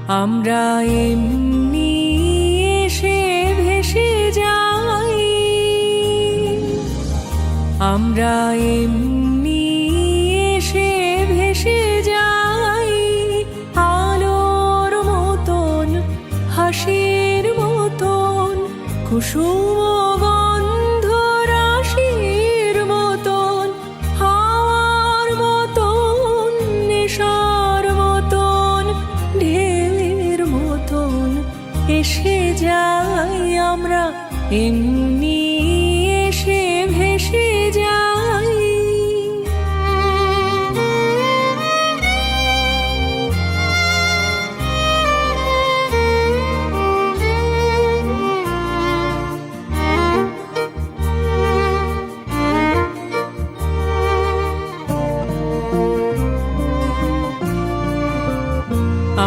আমরা এমনি এসে ভেসে যাই, আমরা এমনি এসে ভেসে যাই, আলোর মতন হাসির মতন কুসুম গন্ধ রাশির মতন, হাওয়ার মতন নেশার মতন ঢেউয়ের মতন এসে যাই, আমরা এমনি এসে ভেসে যাই।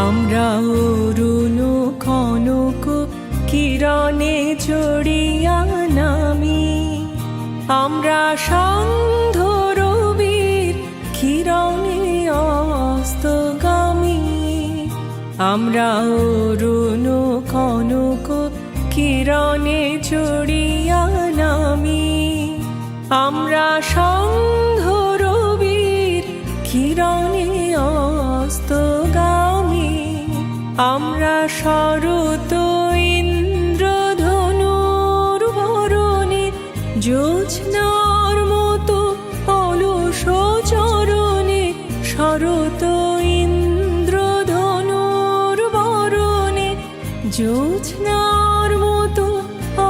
আমরা অরুণ কনক কিরণে চড়িয়া নামি, আমরা সান্ধ্য রবির কিরণে অস্তগামী, আমরা অরুণ কনক কিরণে চড়িয়া নামি, আমরা সান্ধ্য রবির কিরণে অস্তগামী, আমরা শরৎ ইন্দ্রধনুর বরণে জ্যোৎস্নার মতো অলস চরণে, শরৎ ইন্দ্রধনুর বরণে জ্যোৎস্নার মতো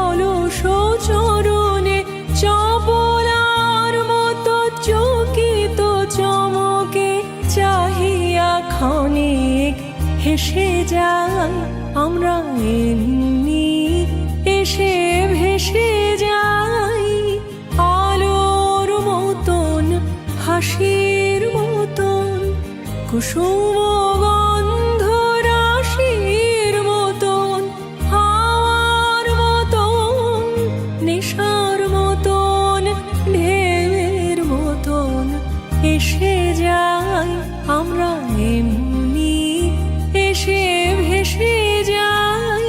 অলস চরণে, চপলার মতো চকিত চমকে চাহিয়া ক্ষণিক হেসে যাই, আমরা এমনি এসে ভেসে যাই, আলোর মতন হাসির মতন কুসুম গন্ধ রাশির মতন, হাওয়ার মতন নেশার মতন ঢেউয়ের মতন এসে যাই, আমরা এমনি এসে ভেসে যাই।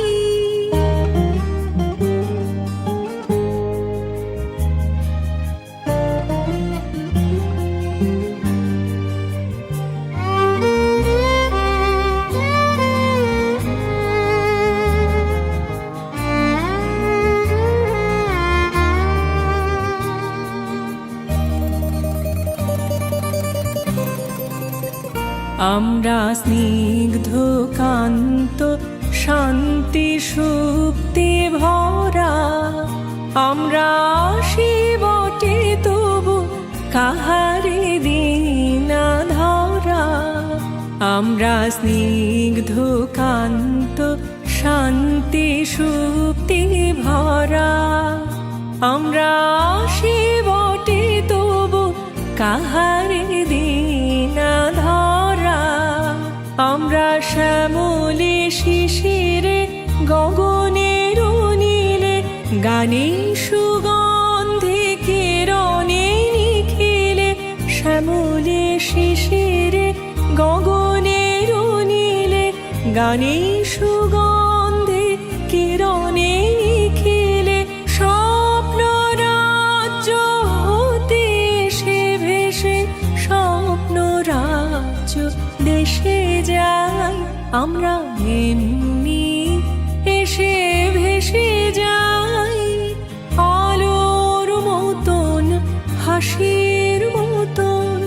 আমরা স্নিগ্ধ কান্ত শান্তি সুপ্তি ভরা, আমরা আসি বটে তবু কাহারে দিনা ধরা, আমরা স্নিগ্ধ কান্ত শান্তি সুপ্তি ভরা, আমরা আসি বটে তবু কাহারে দিনা ধরা, আমরা শ্যামলে শিশিরে গগনের নীলে গানে সুগন্ধে কিরণে নিখিলে, শ্যামলে শিশিরে গগনের নীলে গানে সুগন্ধে কিরণে নিখিলে, স্বপ্ন রাজ্য হতে এসে ভেসে স্বপ্ন রাজ্য দেশে যাই, আমরা এমনি এসে ভেসে যাই, আলোর মতন হাসির মতন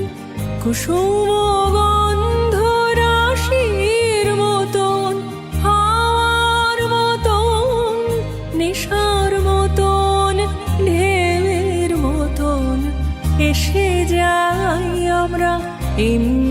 কুসুম গন্ধ রাশির মতন, হাওয়ার মতন নেশার মতন ঢেউয়ের মতন এসে যাই, আমরা এমনি